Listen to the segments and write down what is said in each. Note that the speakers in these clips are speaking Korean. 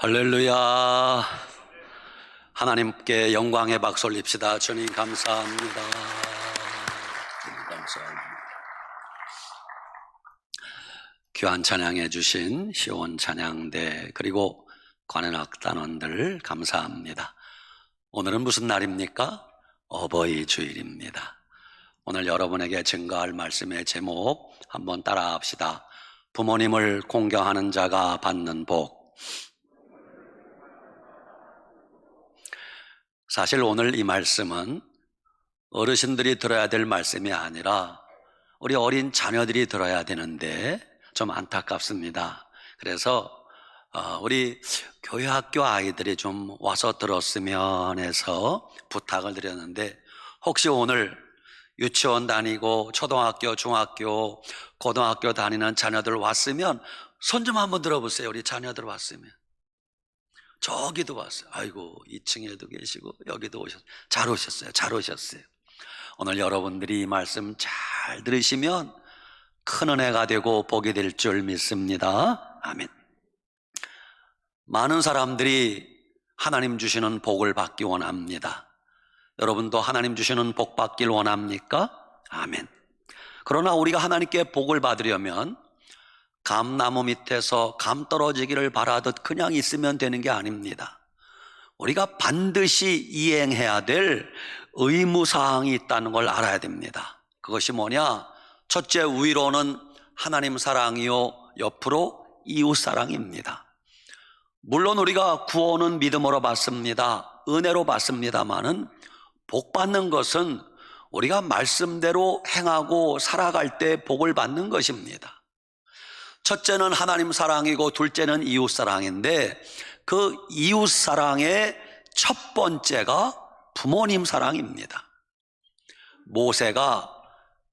할렐루야. 하나님께 영광의 박수 올립시다. 주님 감사합니다. 주님 감사합니다. 귀한 찬양해 주신 시온 찬양대 그리고 관현악단원들 감사합니다. 오늘은 무슨 날입니까? 어버이 주일입니다. 오늘 여러분에게 증거할 말씀의 제목 한번 따라 합시다. 부모님을 공경하는 자가 받는 복. 사실 오늘 이 말씀은 어르신들이 들어야 될 말씀이 아니라 우리 어린 자녀들이 들어야 되는데 좀 안타깝습니다. 그래서 우리 교회 학교 아이들이 좀 와서 들었으면 해서 부탁을 드렸는데, 혹시 오늘 유치원 다니고 초등학교, 중학교, 고등학교 다니는 자녀들 왔으면 손 좀 한번 들어보세요. 우리 자녀들 왔으면. 저기도 왔어요. 아이고, 2층에도 계시고 여기도 오셨어요. 잘 오셨어요. 잘 오셨어요. 오늘 여러분들이 이 말씀 잘 들으시면 큰 은혜가 되고 복이 될 줄 믿습니다. 아멘. 많은 사람들이 하나님 주시는 복을 받기 원합니다. 여러분도 하나님 주시는 복 받길 원합니까? 아멘. 그러나 우리가 하나님께 복을 받으려면 감나무 밑에서 감 떨어지기를 바라듯 그냥 있으면 되는 게 아닙니다. 우리가 반드시 이행해야 될 의무사항이 있다는 걸 알아야 됩니다. 그것이 뭐냐? 첫째, 위로는 하나님 사랑이요, 옆으로 이웃 사랑입니다. 물론 우리가 구원은 믿음으로 받습니다. 은혜로 받습니다마는 복 받는 것은 우리가 말씀대로 행하고 살아갈 때 복을 받는 것입니다. 첫째는 하나님 사랑이고 둘째는 이웃 사랑인데, 그 이웃 사랑의 첫 번째가 부모님 사랑입니다. 모세가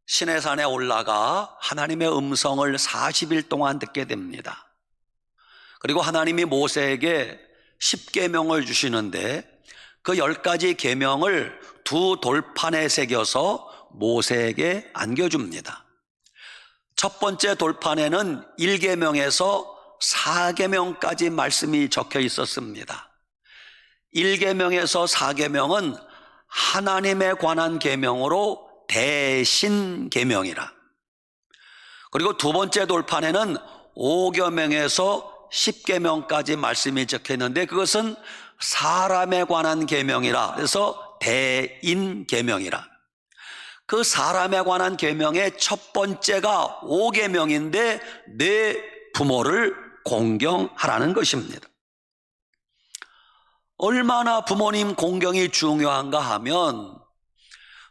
시내산에 올라가 하나님의 음성을 40일 동안 듣게 됩니다. 그리고 하나님이 모세에게 10계명을 주시는데 그 10가지 계명을 두 돌판에 새겨서 모세에게 안겨줍니다. 첫 번째 돌판에는 1계명에서 4계명까지 말씀이 적혀 있었습니다. 1계명에서 4계명은 하나님에 관한 계명으로 대신 계명이라. 그리고 두 번째 돌판에는 5계명에서 10계명까지 말씀이 적혀 있는데 그것은 사람에 관한 계명이라. 그래서 대인 계명이라. 그 사람에 관한 계명의 첫 번째가 5계명인데 내 부모를 공경하라는 것입니다. 얼마나 부모님 공경이 중요한가 하면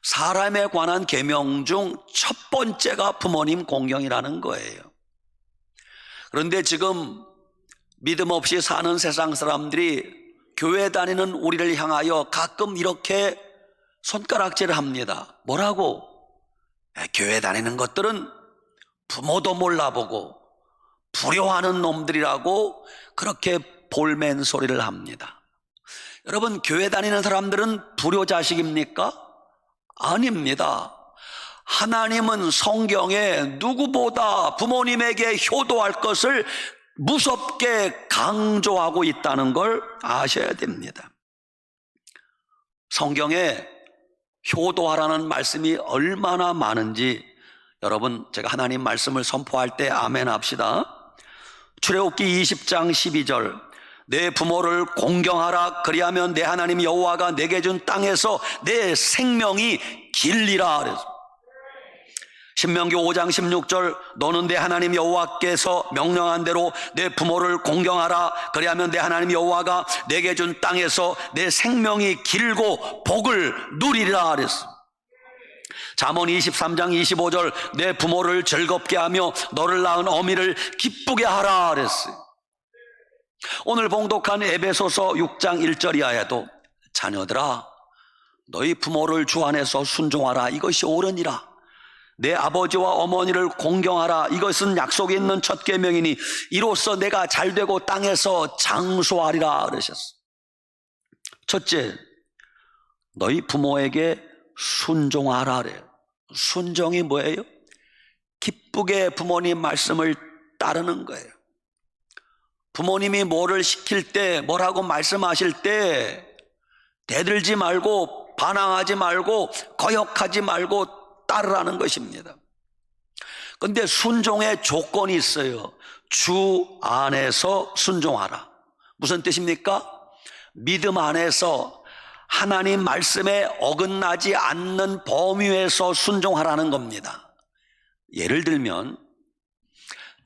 사람에 관한 계명 중 첫 번째가 부모님 공경이라는 거예요. 그런데 지금 믿음 없이 사는 세상 사람들이 교회 다니는 우리를 향하여 가끔 이렇게 손가락질을 합니다. 뭐라고? 교회 다니는 것들은 부모도 몰라보고 불효하는 놈들이라고 그렇게 볼멘 소리를 합니다. 여러분, 교회 다니는 사람들은 불효자식입니까? 아닙니다. 하나님은 성경에 누구보다 부모님에게 효도할 것을 무섭게 강조하고 있다는 걸 아셔야 됩니다. 성경에 효도하라는 말씀이 얼마나 많은지 여러분, 제가 하나님 말씀을 선포할 때 아멘 합시다. 출애굽기 20장 12절, 내 부모를 공경하라. 그리하면 내 하나님 여호와가 내게 준 땅에서 내 생명이 길리라. 그래서 신명기 5장 16절, 너는 내 하나님 여호와께서 명령한 대로 내 부모를 공경하라. 그리하면 내 하나님 여호와가 내게 준 땅에서 내 생명이 길고 복을 누리리라 그랬어. 잠언 23장 25절, 내 부모를 즐겁게 하며 너를 낳은 어미를 기쁘게 하라 그랬어요. 오늘 봉독한 에베소서 6장 1절 이하에도 자녀들아, 너희 부모를 주 안에서 순종하라. 이것이 옳으니라. 내 아버지와 어머니를 공경하라. 이것은 약속이 있는 첫 계명이니 이로써 내가 잘되고 땅에서 장수하리라 그러셨어. 첫째, 너희 부모에게 순종하라 그래요. 순종이 뭐예요? 기쁘게 부모님 말씀을 따르는 거예요. 부모님이 뭐를 시킬 때, 뭐라고 말씀하실 때 대들지 말고 반항하지 말고 거역하지 말고 따르라는 것입니다. 그런데 순종의 조건이 있어요. 주 안에서 순종하라. 무슨 뜻입니까? 믿음 안에서 하나님 말씀에 어긋나지 않는 범위에서 순종하라는 겁니다. 예를 들면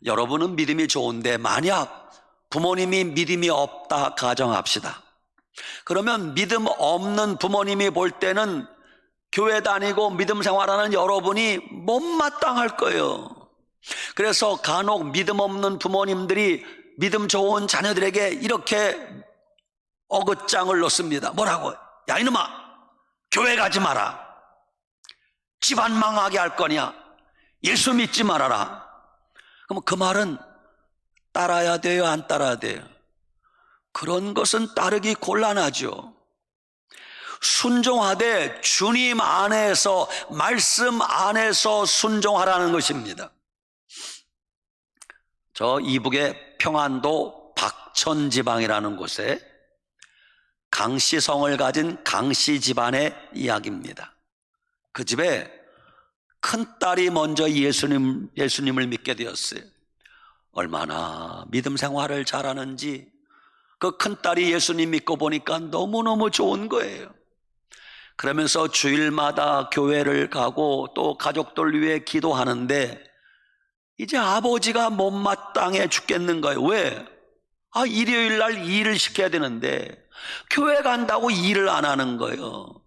여러분은 믿음이 좋은데 만약 부모님이 믿음이 없다 가정합시다. 그러면 믿음 없는 부모님이 볼 때는 교회 다니고 믿음 생활하는 여러분이 못마땅할 거예요. 그래서 간혹 믿음 없는 부모님들이 믿음 좋은 자녀들에게 이렇게 어긋장을 놓습니다. 뭐라고? 야 이놈아, 교회 가지 마라. 집안 망하게 할 거냐? 예수 믿지 말아라. 그럼 그 말은 따라야 돼요, 안 따라야 돼요? 그런 것은 따르기 곤란하죠. 순종하되 주님 안에서, 말씀 안에서 순종하라는 것입니다. 저 이북의 평안도 박천지방이라는 곳에 강씨성을 가진 강씨 집안의 이야기입니다. 그 집에 큰딸이 먼저 예수님을 믿게 되었어요. 얼마나 믿음 생활을 잘하는지 그 큰딸이 예수님 믿고 보니까 너무너무 좋은 거예요. 그러면서 주일마다 교회를 가고 또 가족들 위해 기도하는데 이제 아버지가 못마땅해 죽겠는 거예요. 왜? 일요일 날 일을 시켜야 되는데 교회 간다고 일을 안 하는 거예요.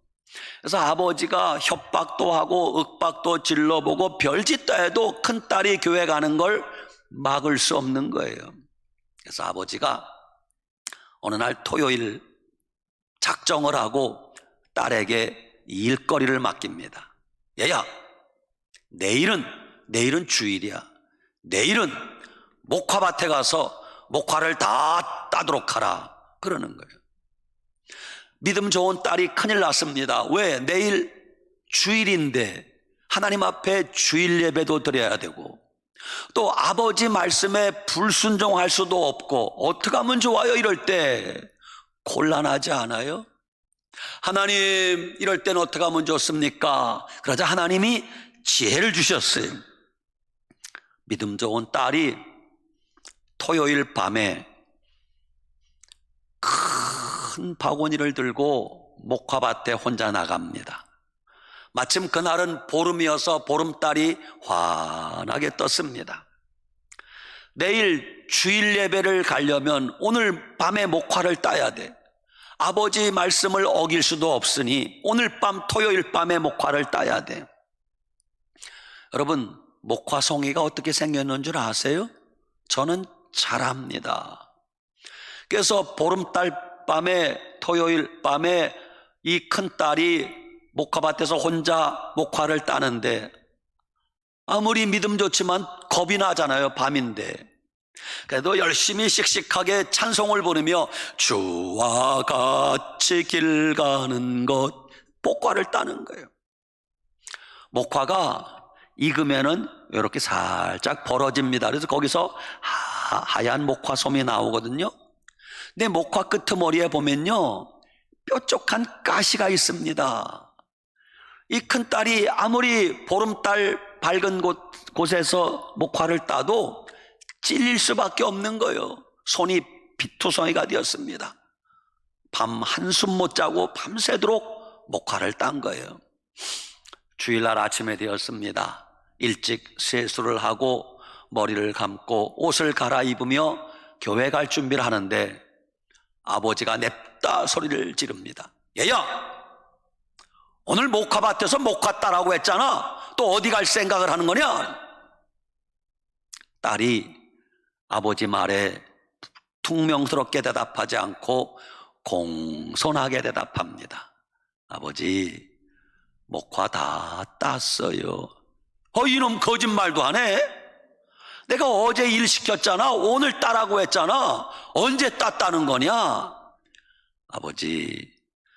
그래서 아버지가 협박도 하고 윽박도 질러보고 별짓도 해도 큰딸이 교회 가는 걸 막을 수 없는 거예요. 그래서 아버지가 어느 날 토요일 작정을 하고 딸에게 일거리를 맡깁니다. 얘야, 내일은 주일이야. 내일은 목화밭에 가서 목화를 다 따도록 하라. 그러는 거예요. 믿음 좋은 딸이 큰일 났습니다. 왜? 내일 주일인데 하나님 앞에 주일 예배도 드려야 되고 또 아버지 말씀에 불순종할 수도 없고 어떻게 하면 좋아요? 이럴 때 곤란하지 않아요? 하나님, 이럴 때는 어떻게 하면 좋습니까? 그러자 하나님이 지혜를 주셨어요. 믿음 좋은 딸이 토요일 밤에 큰 바구니를 들고 목화밭에 혼자 나갑니다. 마침 그날은 보름이어서 보름달이 환하게 떴습니다. 내일 주일 예배를 가려면 오늘 밤에 목화를 따야 돼. 아버지 말씀을 어길 수도 없으니 오늘 밤 토요일 밤에 목화를 따야 돼. 여러분, 목화송이가 어떻게 생겼는 줄 아세요? 저는 잘 압니다. 그래서 보름달 밤에 토요일 밤에 이 큰딸이 목화밭에서 혼자 목화를 따는데 아무리 믿음 좋지만 겁이 나잖아요. 밤인데. 그래도 열심히 씩씩하게 찬송을 부르며 주와 같이 길 가는 것 목화를 따는 거예요. 목화가 익으면은 이렇게 살짝 벌어집니다. 그래서 거기서 하얀 목화솜이 나오거든요. 근데 목화 끄트머리에 보면요 뾰족한 가시가 있습니다. 이 큰딸이 아무리 보름달 밝은 곳에서 목화를 따도 찔릴 수밖에 없는 거예요. 손이 피투성이가 되었습니다. 밤 한숨 못 자고 밤새도록 목화를 딴 거예요. 주일날 아침에 되었습니다. 일찍 세수를 하고 머리를 감고 옷을 갈아입으며 교회 갈 준비를 하는데 아버지가 냅다 소리를 지릅니다. 얘야, 오늘 목화밭에서 목화 따라고 했잖아. 또 어디 갈 생각을 하는 거냐? 딸이 아버지 말에 퉁명스럽게 대답하지 않고 공손하게 대답합니다. 아버지, 목화 다 땄어요. 이놈 거짓말도 하네? 내가 어제 일 시켰잖아. 오늘 따라고 했잖아. 언제 땄다는 거냐? 아버지,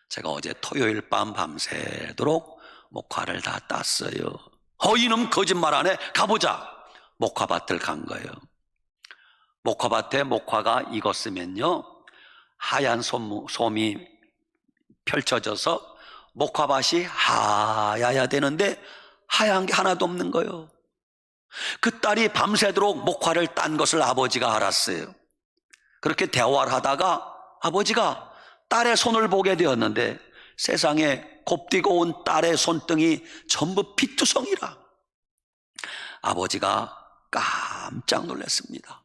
제가 어제 토요일 밤 밤새도록 목화를 다 땄어요. 이놈 거짓말 하네? 가보자. 목화밭을 간 거예요. 목화밭에 목화가 익었으면요, 하얀 솜이 펼쳐져서 목화밭이 하얘야 되는데 하얀 게 하나도 없는 거예요. 그 딸이 밤새도록 목화를 딴 것을 아버지가 알았어요. 그렇게 대화를 하다가 아버지가 딸의 손을 보게 되었는데 세상에 곱디고 온 딸의 손등이 전부 피투성이라. 아버지가 깜짝 놀랐습니다.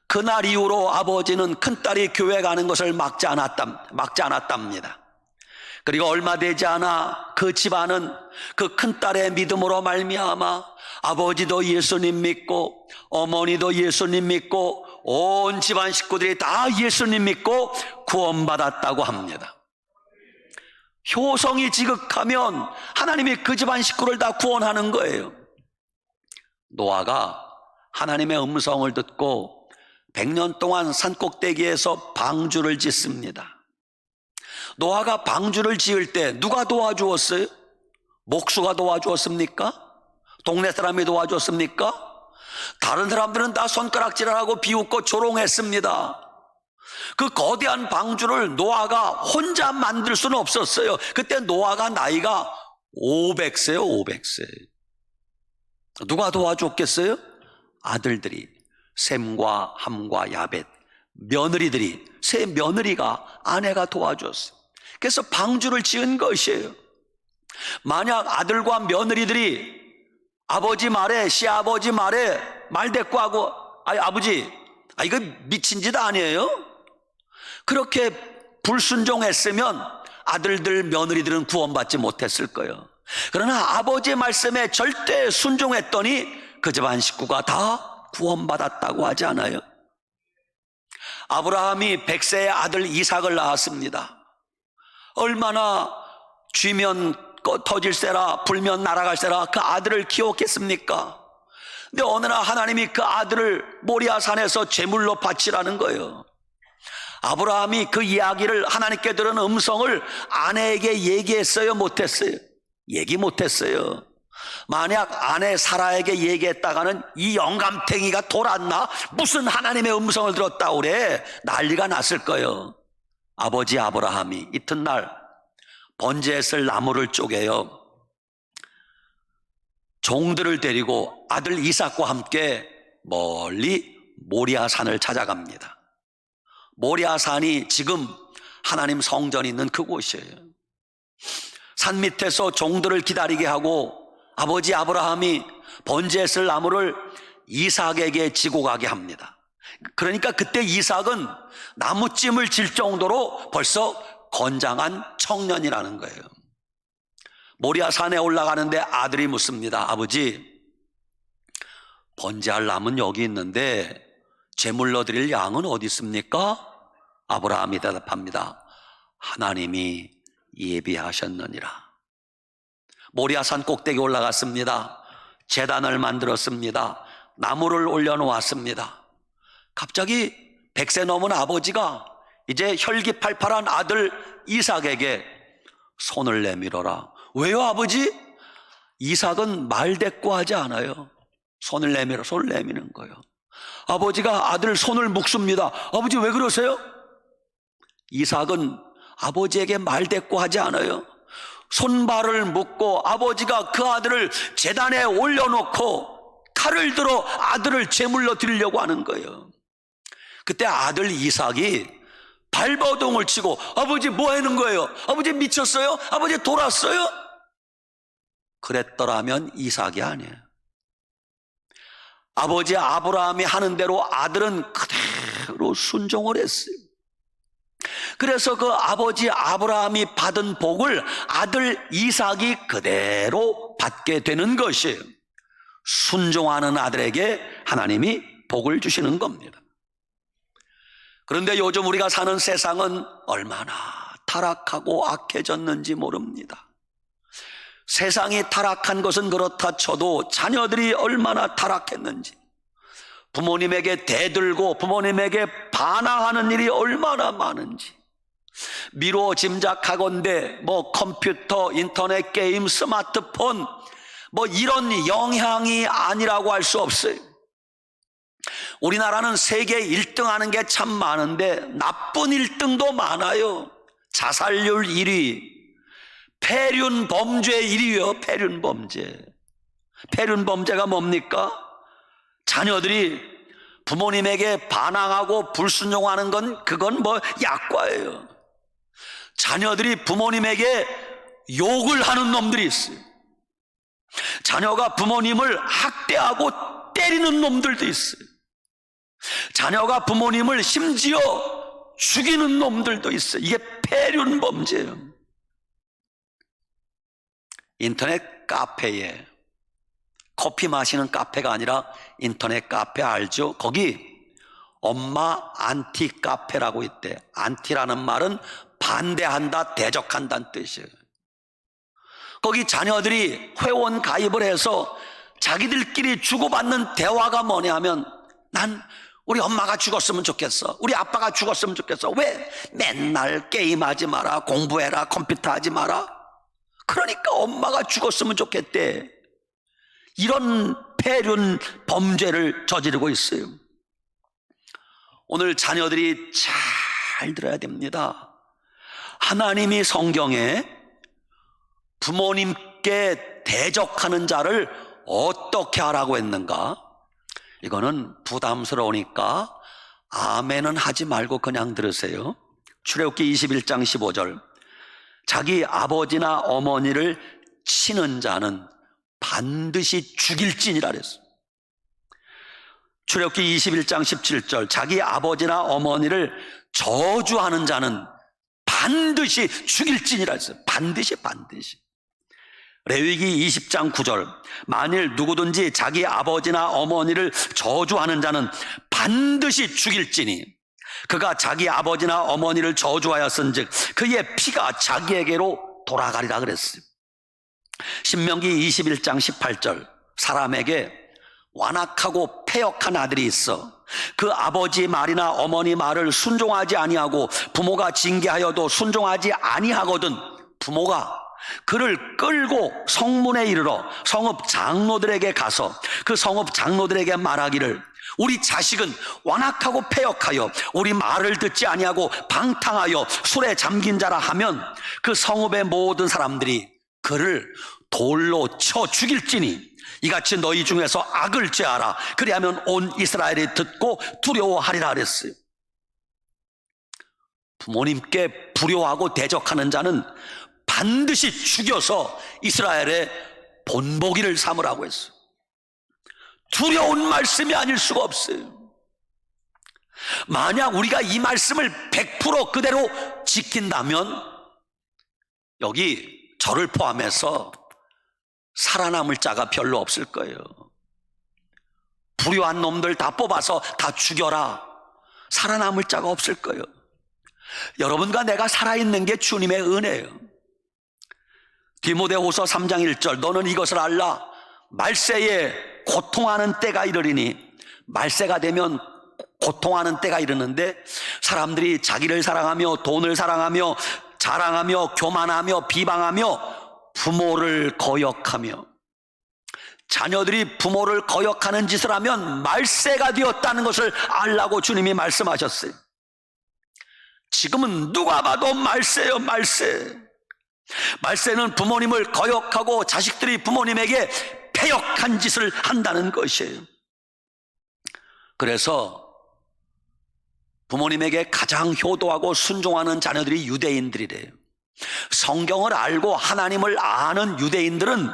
그날 이후로 아버지는 큰딸이 교회 가는 것을 막지 않았답니다. 그리고 얼마 되지 않아 그 집안은 그 큰딸의 믿음으로 말미암아 아버지도 예수님 믿고 어머니도 예수님 믿고 온 집안 식구들이 다 예수님 믿고 구원받았다고 합니다. 효성이 지극하면 하나님이 그 집안 식구를 다 구원하는 거예요. 노아가 하나님의 음성을 듣고 100년 동안 산꼭대기에서 방주를 짓습니다. 노아가 방주를 지을 때 누가 도와주었어요? 목수가 도와주었습니까? 동네 사람이 도와줬습니까? 다른 사람들은 다 손가락질하고 비웃고 조롱했습니다. 그 거대한 방주를 노아가 혼자 만들 수는 없었어요. 그때 노아가 나이가 500세요, 500세. 누가 도와줬겠어요? 아들들이, 셈과 함과 야벳, 며느리들이, 세 며느리가, 아내가 도와줬어요. 그래서 방주를 지은 것이에요. 만약 아들과 며느리들이 아버지 말에, 시아버지 말에 말대꾸하고, 아버지, 이거 미친 짓 아니에요? 그렇게 불순종했으면 아들들, 며느리들은 구원받지 못했을 거예요. 그러나 아버지의 말씀에 절대 순종했더니 그 집안 식구가 다 구원받았다고 하지 않아요? 아브라함이 100세의 아들 이삭을 낳았습니다. 얼마나 쥐면 터질세라 불면 날아갈세라 그 아들을 키웠겠습니까? 근데 어느 날 하나님이 그 아들을 모리아 산에서 제물로 바치라는 거예요. 아브라함이 그 이야기를 하나님께 들은 음성을 아내에게 얘기했어요, 못했어요? 얘기 못했어요. 만약 아내 사라에게 얘기했다가는 이 영감탱이가 돌았나? 무슨 하나님의 음성을 들었다 그래? 난리가 났을 거예요. 아버지 아브라함이 이튿날 번제에 쓸 나무를 쪼개요. 종들을 데리고 아들 이삭과 함께 멀리 모리아 산을 찾아갑니다. 모리아 산이 지금 하나님 성전이 있는 그곳이에요. 산 밑에서 종들을 기다리게 하고 아버지 아브라함이 번제에 쓸 나무를 이삭에게 지고 가게 합니다. 그러니까 그때 이삭은 나무찜을 질 정도로 벌써 건장한 청년이라는 거예요. 모리아 산에 올라가는데 아들이 묻습니다. 아버지, 번제할 나무는 여기 있는데 제물로 드릴 양은 어디 있습니까? 아브라함이 대답합니다. 하나님이 예비하셨느니라. 모리아 산 꼭대기 올라갔습니다. 제단을 만들었습니다. 나무를 올려놓았습니다. 갑자기 100세 넘은 아버지가 이제 혈기팔팔한 아들 이삭에게 손을 내밀어라. 왜요, 아버지? 이삭은 말대꾸하지 않아요. 손을 내미는 거예요. 아버지가 아들 손을 묶습니다. 아버지 왜 그러세요? 이삭은 아버지에게 말대꾸하지 않아요. 손발을 묶고 아버지가 그 아들을 제단에 올려놓고 칼을 들어 아들을 제물로 드리려고 하는 거예요. 그때 아들 이삭이 발버둥을 치고 아버지 뭐 하는 거예요? 아버지 미쳤어요? 아버지 돌았어요? 그랬더라면 이삭이 아니에요. 아버지 아브라함이 하는 대로 아들은 그대로 순종을 했어요. 그래서 그 아버지 아브라함이 받은 복을 아들 이삭이 그대로 받게 되는 것이에요. 순종하는 아들에게 하나님이 복을 주시는 겁니다. 그런데 요즘 우리가 사는 세상은 얼마나 타락하고 악해졌는지 모릅니다. 세상이 타락한 것은 그렇다 쳐도 자녀들이 얼마나 타락했는지, 부모님에게 대들고 부모님에게 반항하는 일이 얼마나 많은지 미루어 짐작하건대 컴퓨터, 인터넷 게임, 스마트폰 이런 영향이 아니라고 할 수 없어요. 우리나라는 세계 1등 하는 게 참 많은데 나쁜 1등도 많아요. 자살률 1위, 폐륜 범죄 1위요. 폐륜 범죄. 폐륜 범죄가 뭡니까? 자녀들이 부모님에게 반항하고 불순종하는 건 그건 뭐 약과예요. 자녀들이 부모님에게 욕을 하는 놈들이 있어요. 자녀가 부모님을 학대하고 때리는 놈들도 있어요. 자녀가 부모님을 심지어 죽이는 놈들도 있어요. 이게 폐륜 범죄예요. 인터넷 카페에, 커피 마시는 카페가 아니라 인터넷 카페 알죠? 거기 엄마 안티 카페라고 있대. 안티라는 말은 반대한다, 대적한다는 뜻이에요. 거기 자녀들이 회원 가입을 해서 자기들끼리 주고받는 대화가 뭐냐 하면, 난 우리 엄마가 죽었으면 좋겠어, 우리 아빠가 죽었으면 좋겠어. 왜? 맨날 게임하지 마라, 공부해라, 컴퓨터 하지 마라. 그러니까 엄마가 죽었으면 좋겠대. 이런 폐륜 범죄를 저지르고 있어요. 오늘 자녀들이 잘 들어야 됩니다. 하나님이 성경에 부모님께 대적하는 자를 어떻게 하라고 했는가? 이거는 부담스러우니까 아멘은 하지 말고 그냥 들으세요. 출애굽기 21장 15절. 자기 아버지나 어머니를 치는 자는 반드시 죽일지니라 그랬어요. 출애굽기 21장 17절. 자기 아버지나 어머니를 저주하는 자는 반드시 죽일지니라 했어요. 반드시. 레위기 20장 9절. 만일 누구든지 자기 아버지나 어머니를 저주하는 자는 반드시 죽일지니 그가 자기 아버지나 어머니를 저주하였은즉 그의 피가 자기에게로 돌아가리라 그랬어요. 신명기 21장 18절. 사람에게 완악하고 패역한 아들이 있어 그 아버지 말이나 어머니 말을 순종하지 아니하고 부모가 징계하여도 순종하지 아니하거든 부모가 그를 끌고 성문에 이르러 성읍 장로들에게 가서 그 성읍 장로들에게 말하기를 우리 자식은 완악하고 패역하여 우리 말을 듣지 아니하고 방탕하여 술에 잠긴 자라 하면 그 성읍의 모든 사람들이 그를 돌로 쳐 죽일지니 이같이 너희 중에서 악을 제하라. 그리하면 온 이스라엘이 듣고 두려워하리라 그랬어요. 부모님께 불효하고 대적하는 자는 반드시 죽여서 이스라엘의 본보기를 삼으라고 했어요. 두려운 말씀이 아닐 수가 없어요. 만약 우리가 이 말씀을 100% 그대로 지킨다면 여기 저를 포함해서 살아남을 자가 별로 없을 거예요. 불효한 놈들 다 뽑아서 다 죽여라. 살아남을 자가 없을 거예요. 여러분과 내가 살아있는 게 주님의 은혜예요. 디모데후서 3장 1절. 너는 이것을 알라. 말세에 고통하는 때가 이르리니. 말세가 되면 고통하는 때가 이르는데 사람들이 자기를 사랑하며 돈을 사랑하며 자랑하며 교만하며 비방하며 부모를 거역하며. 자녀들이 부모를 거역하는 짓을 하면 말세가 되었다는 것을 알라고 주님이 말씀하셨어요. 지금은 누가 봐도 말세요. 말세는 부모님을 거역하고 자식들이 부모님에게 패역한 짓을 한다는 것이에요. 그래서 부모님에게 가장 효도하고 순종하는 자녀들이 유대인들이래요. 성경을 알고 하나님을 아는 유대인들은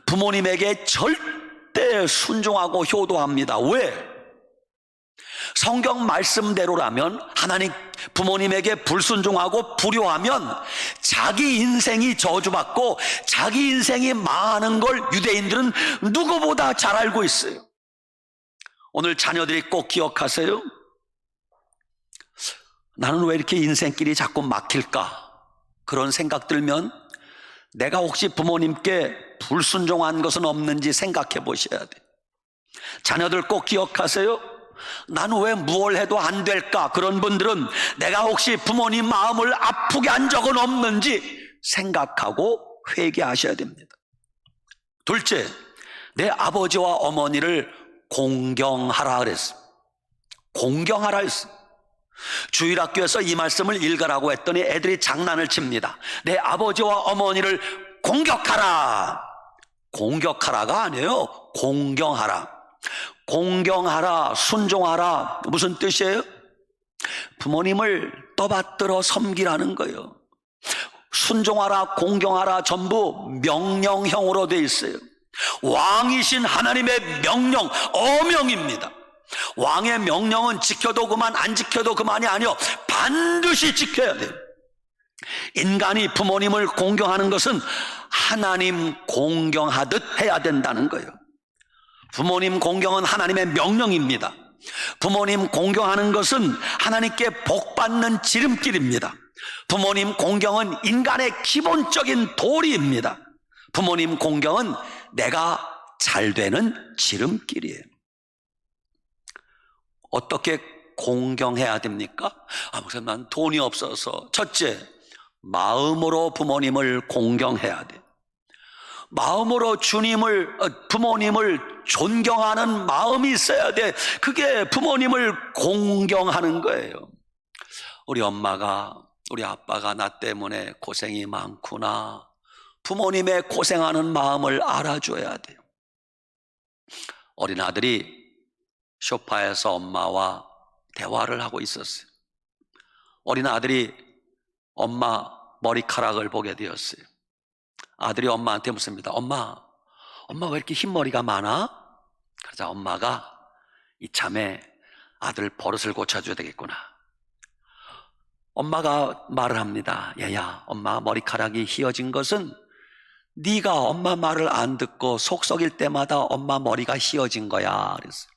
부모님에게 절대 순종하고 효도합니다. 왜? 성경 말씀대로라면 하나님 부모님에게 불순종하고 불효하면 자기 인생이 저주받고 자기 인생이 망하는 걸 유대인들은 누구보다 잘 알고 있어요. 오늘 자녀들이 꼭 기억하세요. 나는 왜 이렇게 인생길이 자꾸 막힐까? 그런 생각 들면 내가 혹시 부모님께 불순종한 것은 없는지 생각해 보셔야 돼. 자녀들 꼭 기억하세요. 나는 왜 무얼 해도 안 될까? 그런 분들은 내가 혹시 부모님 마음을 아프게 한 적은 없는지 생각하고 회개하셔야 됩니다. 둘째, 내 아버지와 어머니를 공경하라 그랬어요. 공경하라 했어요. 주일학교에서 이 말씀을 읽으라고 했더니 애들이 장난을 칩니다. 내 아버지와 어머니를 공격하라. 공격하라가 아니에요. 공경하라. 공경하라, 순종하라. 무슨 뜻이에요? 부모님을 떠받들어 섬기라는 거예요. 순종하라, 공경하라 전부 명령형으로 되어 있어요. 왕이신 하나님의 명령, 어명입니다. 왕의 명령은 지켜도 그만, 안 지켜도 그만이 아니요, 반드시 지켜야 돼요. 인간이 부모님을 공경하는 것은 하나님 공경하듯 해야 된다는 거예요. 부모님 공경은 하나님의 명령입니다. 부모님 공경하는 것은 하나님께 복받는 지름길입니다. 부모님 공경은 인간의 기본적인 도리입니다. 부모님 공경은 내가 잘 되는 지름길이에요. 어떻게 공경해야 됩니까? 목사님, 난 돈이 없어서. 첫째, 마음으로 부모님을 공경해야 돼. 마음으로 부모님을 존경하는 마음이 있어야 돼. 그게 부모님을 공경하는 거예요. 우리 엄마가, 우리 아빠가 나 때문에 고생이 많구나. 부모님의 고생하는 마음을 알아줘야 돼요. 어린 아들이 소파에서 엄마와 대화를 하고 있었어요. 어린 아들이 엄마 머리카락을 보게 되었어요. 아들이 엄마한테 묻습니다. 엄마 왜 이렇게 흰머리가 많아? 그러자 엄마가 이참에 아들 버릇을 고쳐줘야 되겠구나. 엄마가 말을 합니다. 얘야, 엄마 머리카락이 휘어진 것은 네가 엄마 말을 안 듣고 속 썩일 때마다 엄마 머리가 휘어진 거야. 그랬어요.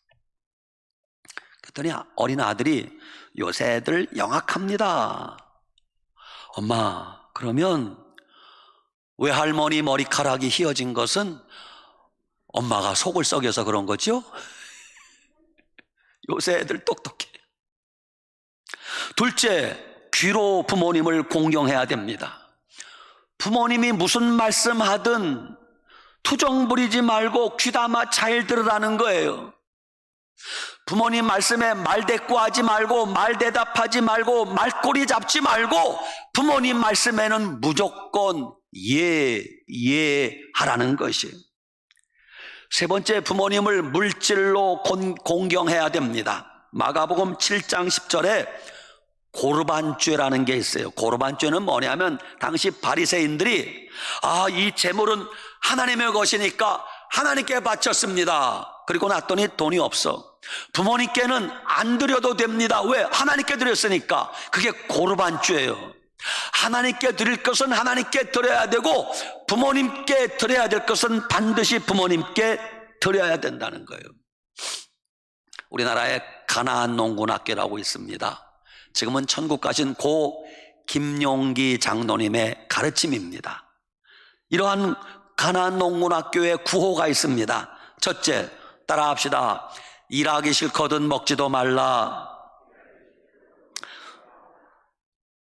그랬더니 어린 아들이 요새 애들 영악합니다. 엄마, 그러면 외할머니 머리카락이 휘어진 것은 엄마가 속을 썩여서 그런 거죠? 요새 애들 똑똑해. 둘째, 귀로 부모님을 공경해야 됩니다. 부모님이 무슨 말씀하든 투정 부리지 말고 귀담아 잘 들으라는 거예요. 부모님 말씀에 말대꾸하지 말고 말대답하지 말고 말꼬리 잡지 말고 부모님 말씀에는 무조건 하라는 것이에요. 세 번째, 부모님을 물질로 공경해야 됩니다. 마가복음 7장 10절에 고르반죄라는 게 있어요. 고르반죄는 뭐냐면 당시 바리새인들이 이 제물은 하나님의 것이니까 하나님께 바쳤습니다. 그리고 났더니 돈이 없어. 부모님께는 안 드려도 됩니다. 왜? 하나님께 드렸으니까. 그게 고르반죄예요. 하나님께 드릴 것은 하나님께 드려야 되고 부모님께 드려야 될 것은 반드시 부모님께 드려야 된다는 거예요. 우리나라에 가나안 농군학교라고 있습니다. 지금은 천국 가신 고 김용기 장로님의 가르침입니다. 이러한 가나안 농군학교에 구호가 있습니다. 첫째, 따라합시다. 일하기 싫거든 먹지도 말라.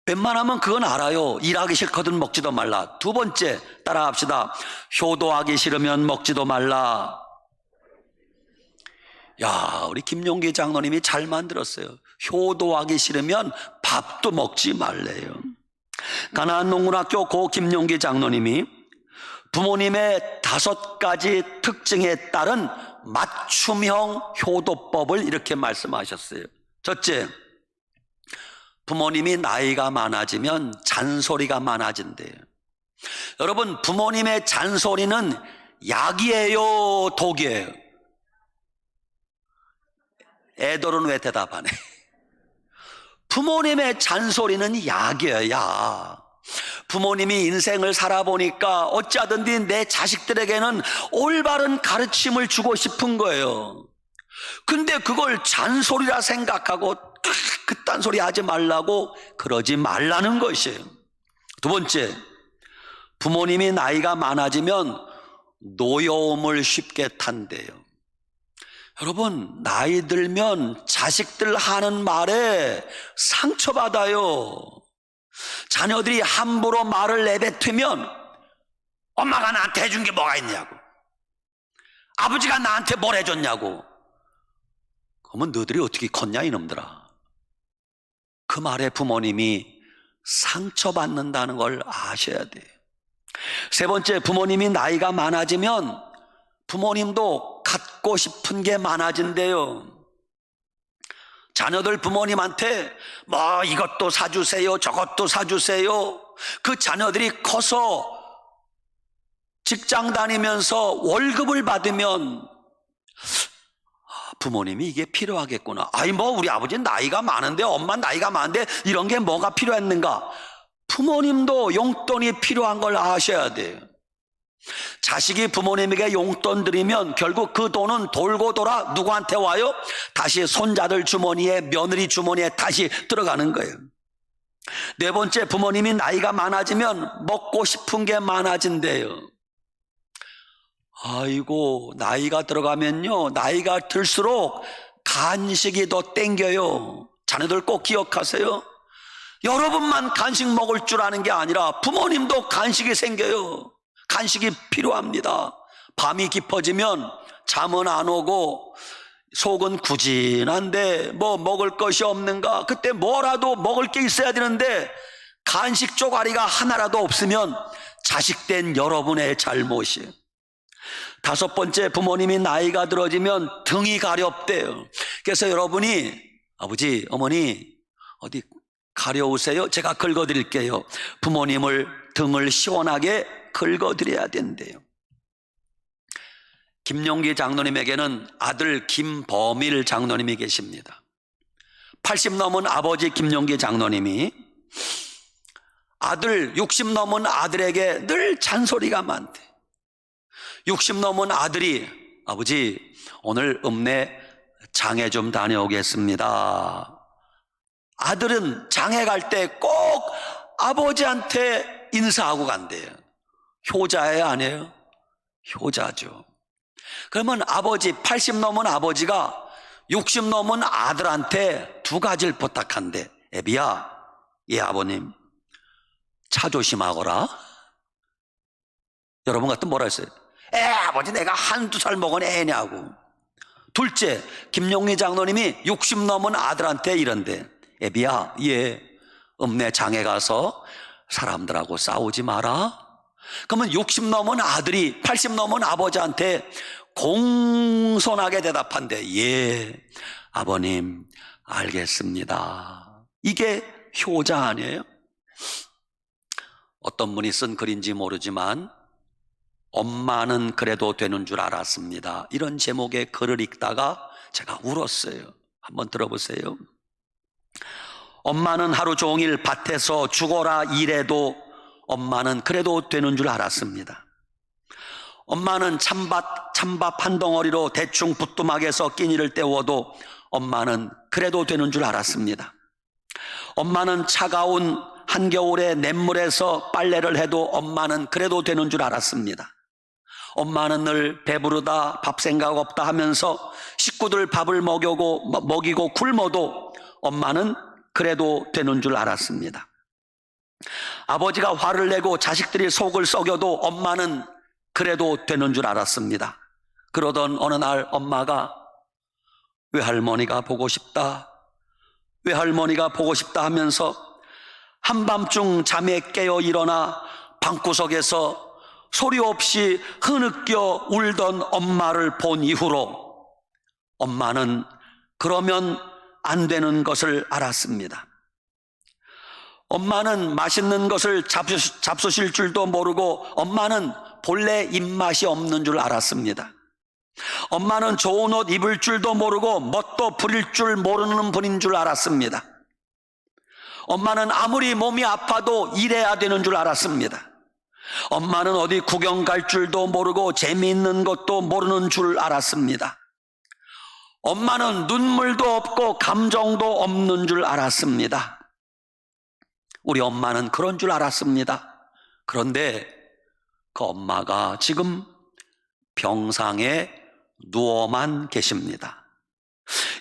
웬만하면 그건 알아요. 일하기 싫거든 먹지도 말라. 두 번째, 따라합시다. 효도하기 싫으면 먹지도 말라. 야, 우리 김용기 장로님이 잘 만들었어요. 효도하기 싫으면 밥도 먹지 말래요. 가나안 농군학교 고 김용기 장로님이 부모님의 5가지 특징에 따른 맞춤형 효도법을 이렇게 말씀하셨어요. 첫째, 부모님이 나이가 많아지면 잔소리가 많아진대요. 여러분, 부모님의 잔소리는 약이에요, 독이에요? 애들은 왜 대답 안 해? 부모님의 잔소리는 약이에요, 약. 부모님이 인생을 살아보니까 어찌하든지 내 자식들에게는 올바른 가르침을 주고 싶은 거예요. 근데 그걸 잔소리라 생각하고 그딴 소리 하지 말라고 그러지 말라는 것이에요. 두 번째, 부모님이 나이가 많아지면 노여움을 쉽게 탄대요. 여러분, 나이 들면 자식들 하는 말에 상처받아요. 자녀들이 함부로 말을 내뱉으면 엄마가 나한테 해준 게 뭐가 있냐고, 아버지가 나한테 뭘 해줬냐고, 그러면 너희들이 어떻게 컸냐 이놈들아. 그 말에 부모님이 상처받는다는 걸 아셔야 돼요. 세 번째, 부모님이 나이가 많아지면 부모님도 갖고 싶은 게 많아진대요. 자녀들 부모님한테 뭐 이것도 사주세요, 저것도 사주세요. 그 자녀들이 커서 직장 다니면서 월급을 받으면 부모님이 이게 필요하겠구나. 아이 뭐 우리 아버지는 나이가 많은데, 엄마 나이가 많은데 이런 게 뭐가 필요했는가. 부모님도 용돈이 필요한 걸 아셔야 돼요. 자식이 부모님에게 용돈 드리면 결국 그 돈은 돌고 돌아 누구한테 와요? 다시 손자들 주머니에, 며느리 주머니에 다시 들어가는 거예요. 네 번째, 부모님이 나이가 많아지면 먹고 싶은 게 많아진대요. 아이고, 나이가 들어가면요, 나이가 들수록 간식이 더 땡겨요. 자녀들 꼭 기억하세요. 여러분만 간식 먹을 줄 아는 게 아니라 부모님도 간식이 생겨요. 간식이 필요합니다. 밤이 깊어지면 잠은 안 오고 속은 구진한데 뭐 먹을 것이 없는가? 그때 뭐라도 먹을 게 있어야 되는데 간식 쪼가리가 하나라도 없으면 자식된 여러분의 잘못이에요. 다섯 번째, 부모님이 나이가 들어지면 등이 가렵대요. 그래서 여러분이 아버지, 어머니 어디 가려우세요? 제가 긁어드릴게요. 부모님을 등을 시원하게 긁어드려야 된대요. 김용기 장로님에게는 아들 김범일 장로님이 계십니다. 80 넘은 아버지 김용기 장로님이 아들 60 넘은 아들에게 늘 잔소리가 많대. 60 넘은 아들이 아버지 오늘 읍내 장에 좀 다녀오겠습니다. 아들은 장에 갈 때 꼭 아버지한테 인사하고 간대요. 효자예요, 아니에요? 효자죠. 그러면 아버지 80 넘은 아버지가 60 넘은 아들한테 두 가지를 부탁한대. 애비야, 예 아버님, 차 조심하거라. 여러분 같으면 뭐라 했어요? 아버지 내가 한두 살 먹은 애냐고. 둘째, 김용리 장로님이 60 넘은 아들한테 이런데, 애비야, 예, 읍내 장에 가서 사람들하고 싸우지 마라. 그러면 60 넘은 아들이 80 넘은 아버지한테 공손하게 대답한대. 예, 아버님 알겠습니다. 이게 효자 아니에요? 어떤 분이 쓴 글인지 모르지만 엄마는 그래도 되는 줄 알았습니다. 이런 제목의 글을 읽다가 제가 울었어요. 한번 들어보세요. 엄마는 하루 종일 밭에서 죽어라 일해도 엄마는 그래도 되는 줄 알았습니다. 엄마는 찬밥 한 덩어리로 대충 부뚜막에서 끼니를 때워도 엄마는 그래도 되는 줄 알았습니다. 엄마는 차가운 한겨울에 냇물에서 빨래를 해도 엄마는 그래도 되는 줄 알았습니다. 엄마는 늘 배부르다, 밥 생각 없다 하면서 식구들 밥을 먹이고 굶어도 엄마는 그래도 되는 줄 알았습니다. 아버지가 화를 내고 자식들이 속을 썩여도 엄마는 그래도 되는 줄 알았습니다. 그러던 어느 날 엄마가 외할머니가 보고 싶다, 외할머니가 보고 싶다 하면서 한밤중 잠에 깨어 일어나 방구석에서 소리 없이 흐느껴 울던 엄마를 본 이후로 엄마는 그러면 안 되는 것을 알았습니다. 엄마는 맛있는 것을 잡수실 줄도 모르고 엄마는 본래 입맛이 없는 줄 알았습니다. 엄마는 좋은 옷 입을 줄도 모르고 멋도 부릴 줄 모르는 분인 줄 알았습니다. 엄마는 아무리 몸이 아파도 일해야 되는 줄 알았습니다. 엄마는 어디 구경 갈 줄도 모르고 재미있는 것도 모르는 줄 알았습니다. 엄마는 눈물도 없고 감정도 없는 줄 알았습니다. 우리 엄마는 그런 줄 알았습니다. 그런데 그 엄마가 지금 병상에 누워만 계십니다.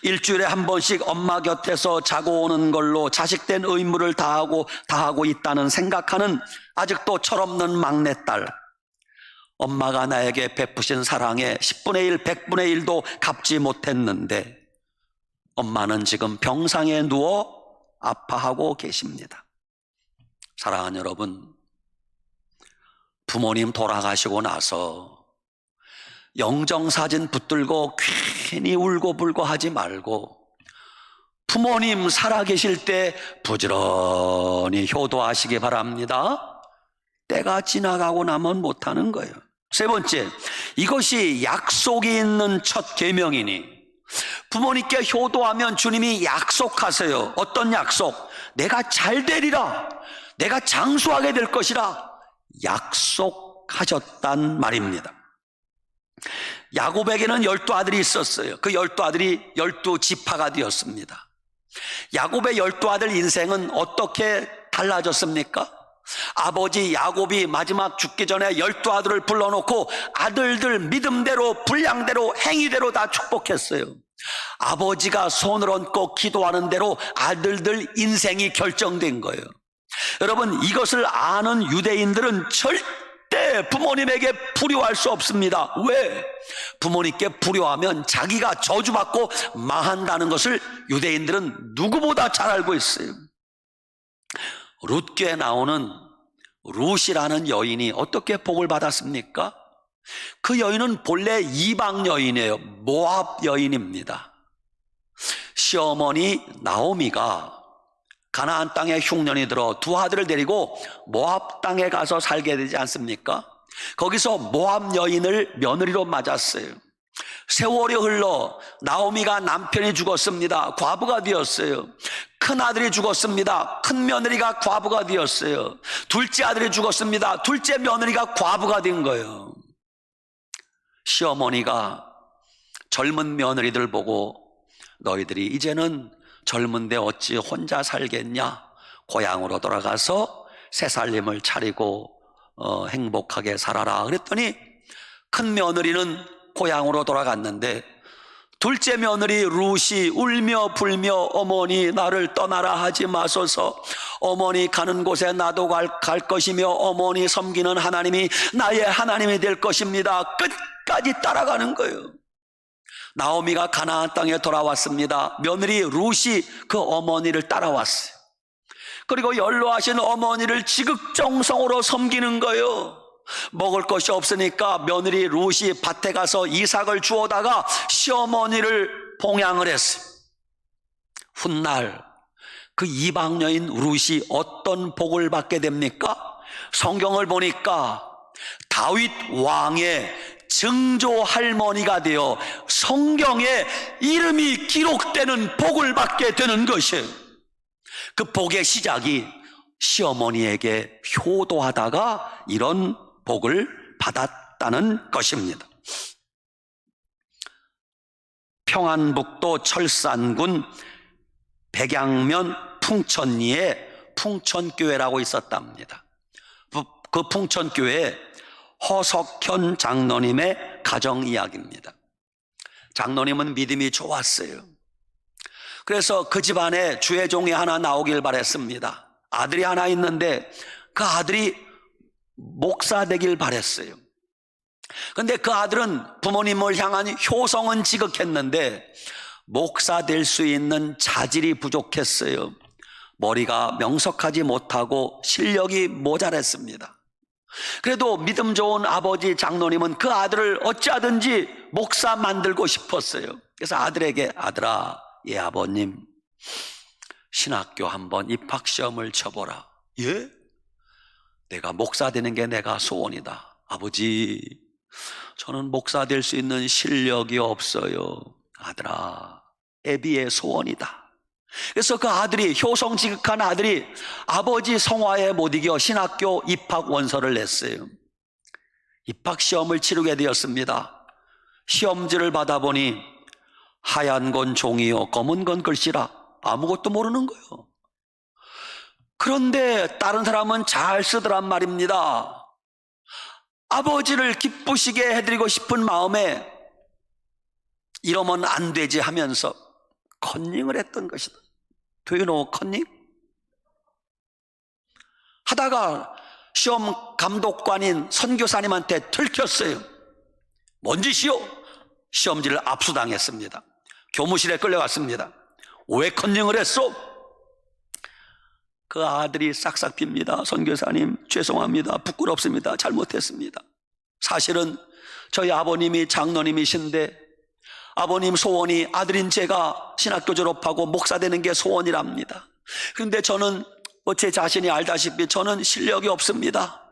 일주일에 한 번씩 엄마 곁에서 자고 오는 걸로 자식된 의무를 다하고 있다는 생각하는 아직도 철없는 막내딸. 엄마가 나에게 베푸신 사랑의 10분의 1, 100분의 1도 갚지 못했는데 엄마는 지금 병상에 누워 아파하고 계십니다. 사랑하는 여러분, 부모님 돌아가시고 나서 영정사진 붙들고 괜히 울고불고 하지 말고 부모님 살아계실 때 부지런히 효도하시기 바랍니다. 때가 지나가고 나면 못하는 거예요. 세 번째, 이것이 약속이 있는 첫 계명이니 부모님께 효도하면 주님이 약속하세요. 어떤 약속? 내가 잘 되리라, 내가 장수하게 될 것이라 약속하셨단 말입니다. 야곱에게는 12아들이 있었어요. 그 12아들이 12지파가 되었습니다. 야곱의 12아들 인생은 어떻게 달라졌습니까? 아버지 야곱이 마지막 죽기 전에 12아들을 불러놓고 아들들 믿음대로 분량대로 행위대로 다 축복했어요. 아버지가 손을 얹고 기도하는 대로 아들들 인생이 결정된 거예요. 여러분, 이것을 아는 유대인들은 절대 부모님에게 불효할 수 없습니다. 왜? 부모님께 불효하면 자기가 저주받고 망한다는 것을 유대인들은 누구보다 잘 알고 있어요. 룻기에 나오는 룻이라는 여인이 어떻게 복을 받았습니까? 그 여인은 본래 이방 여인이에요. 모압 여인입니다. 시어머니 나오미가 가나안 땅에 흉년이 들어 두 아들을 데리고 모압 땅에 가서 살게 되지 않습니까? 거기서 모압 여인을 며느리로 맞았어요. 세월이 흘러 나오미가 남편이 죽었습니다. 과부가 되었어요. 큰 아들이 죽었습니다. 큰 며느리가 과부가 되었어요. 둘째 아들이 죽었습니다. 둘째 며느리가 과부가 된 거예요. 시어머니가 젊은 며느리들 보고 너희들이 이제는 젊은데 어찌 혼자 살겠냐? 고향으로 돌아가서 새 살림을 차리고 행복하게 살아라. 그랬더니 큰 며느리는 고향으로 돌아갔는데 둘째 며느리 룻이 울며 불며 어머니 나를 떠나라 하지 마소서, 어머니 가는 곳에 나도 갈 것이며 어머니 섬기는 하나님이 나의 하나님이 될 것입니다. 끝까지 따라가는 거예요. 나오미가 가나안 땅에 돌아왔습니다. 며느리 룻이 그 어머니를 따라왔어요. 그리고 연로하신 어머니를 지극정성으로 섬기는 거예요. 먹을 것이 없으니까 며느리 룻이 밭에 가서 이삭을 주워다가 시어머니를 봉양을 했어요. 훗날 그 이방 여인 룻이 어떤 복을 받게 됩니까? 성경을 보니까 다윗 왕의 증조 할머니가 되어 성경에 이름이 기록되는 복을 받게 되는 것이에요. 그 복의 시작이 시어머니에게 효도하다가 이런 복을 받았다는 것입니다. 평안북도 철산군 백양면 풍천리에 풍천교회라고 있었답니다. 그 풍천교회에 허석현 장로님의 가정 이야기입니다. 장로님은 믿음이 좋았어요. 그래서 그 집안에 주의 종이 하나 나오길 바랬습니다. 아들이 하나 있는데 그 아들이 목사 되길 바랬어요. 근데 그 아들은 부모님을 향한 효성은 지극했는데 목사 될 수 있는 자질이 부족했어요. 머리가 명석하지 못하고 실력이 모자랐습니다. 그래도 믿음 좋은 아버지 장로님은 그 아들을 어찌하든지 목사 만들고 싶었어요. 그래서 아들에게, 아들아, 예 아버님, 신학교 한번 입학시험을 쳐보라. 예? 내가 목사 되는 게 내가 소원이다. 아버지, 저는 목사 될 수 있는 실력이 없어요. 아들아, 애비의 소원이다. 그래서 그 아들이, 효성지극한 아들이 아버지 성화에 못 이겨 신학교 입학 원서를 냈어요. 입학시험을 치르게 되었습니다. 시험지를 받아보니 하얀 건 종이요 검은 건 글씨라 아무것도 모르는 거예요. 그런데 다른 사람은 잘 쓰더란 말입니다. 아버지를 기쁘시게 해드리고 싶은 마음에 이러면 안 되지 하면서 컨닝을 했던 것이다. Do you know 컨닝? 하다가 시험 감독관인 선교사님한테 들켰어요. 뭔 짓이요? 시험지를 압수당했습니다. 교무실에 끌려갔습니다. 왜 컨닝을 했소? 그 아들이 싹싹 빕니다. 선교사님 죄송합니다. 부끄럽습니다. 잘못했습니다. 사실은 저희 아버님이 장로님이신데 아버님 소원이 아들인 제가 신학교 졸업하고 목사 되는 게 소원이랍니다. 그런데 저는 제 자신이 알다시피 저는 실력이 없습니다.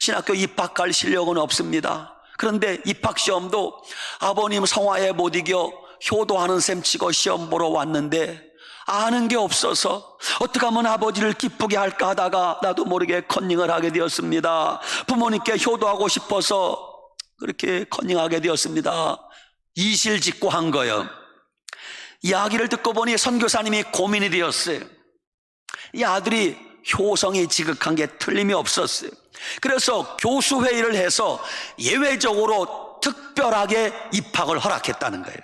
신학교 입학할 실력은 없습니다. 그런데 입학시험도 아버님 성화에 못 이겨 효도하는 셈 치고 시험 보러 왔는데 아는 게 없어서 어떻게 하면 아버지를 기쁘게 할까 하다가 나도 모르게 컨닝을 하게 되었습니다. 부모님께 효도하고 싶어서 그렇게 컨닝하게 되었습니다. 이실직고 한 거예요. 이야기를 듣고 보니 선교사님이 고민이 되었어요. 이 아들이 효성이 지극한 게 틀림이 없었어요. 그래서 교수회의를 해서 예외적으로 특별하게 입학을 허락했다는 거예요.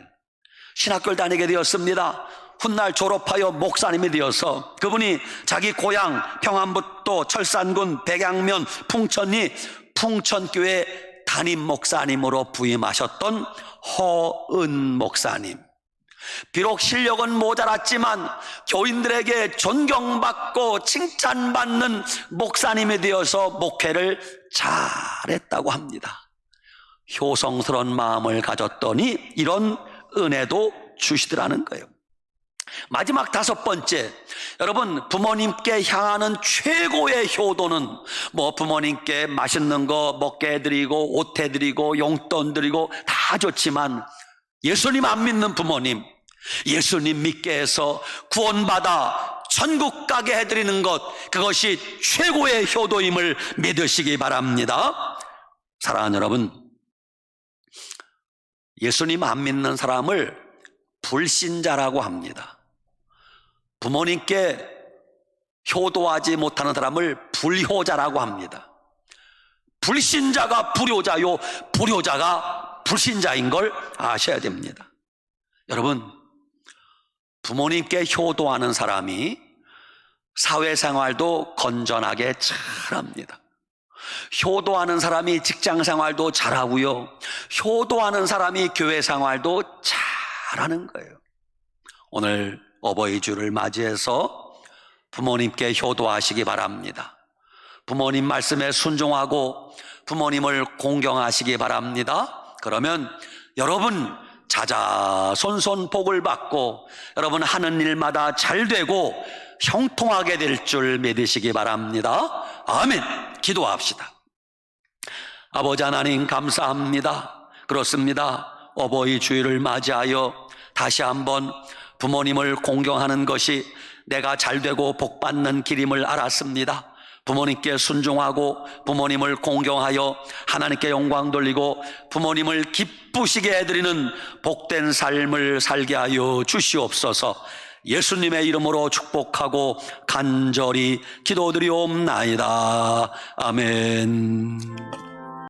신학교를 다니게 되었습니다. 훗날 졸업하여 목사님이 되어서 그분이 자기 고향 평안북도 철산군 백양면 풍천리 풍천교회 담임 목사님으로 부임하셨던 허은 목사님. 비록 실력은 모자랐지만 교인들에게 존경받고 칭찬받는 목사님이 되어서 목회를 잘했다고 합니다. 효성스러운 마음을 가졌더니 이런 은혜도 주시더라는 거예요. 마지막 5번째, 여러분 부모님께 향하는 최고의 효도는 부모님께 맛있는 거 먹게 해드리고 옷 해드리고 용돈 드리고 다 좋지만 예수님 안 믿는 부모님, 예수님 믿게 해서 구원받아 천국 가게 해드리는 것, 그것이 최고의 효도임을 믿으시기 바랍니다. 사랑하는 여러분, 예수님 안 믿는 사람을 불신자라고 합니다. 부모님께 효도하지 못하는 사람을 불효자라고 합니다. 불신자가 불효자요, 불효자가 불신자인 걸 아셔야 됩니다. 여러분, 부모님께 효도하는 사람이 사회생활도 건전하게 잘합니다. 효도하는 사람이 직장생활도 잘하고요, 효도하는 사람이 교회생활도 잘하는 거예요. 오늘 어버이 주를 맞이해서 부모님께 효도하시기 바랍니다. 부모님 말씀에 순종하고 부모님을 공경하시기 바랍니다. 그러면 여러분 자자손손 복을 받고 여러분 하는 일마다 잘 되고 형통하게 될 줄 믿으시기 바랍니다. 아멘. 기도합시다. 아버지 하나님 감사합니다. 그렇습니다. 어버이 주일을 맞이하여 다시 한번 부모님을 공경하는 것이 내가 잘되고 복받는 길임을 알았습니다. 부모님께 순종하고 부모님을 공경하여 하나님께 영광 돌리고 부모님을 기쁘시게 해드리는 복된 삶을 살게 하여 주시옵소서. 예수님의 이름으로 축복하고 간절히 기도드리옵나이다. 아멘.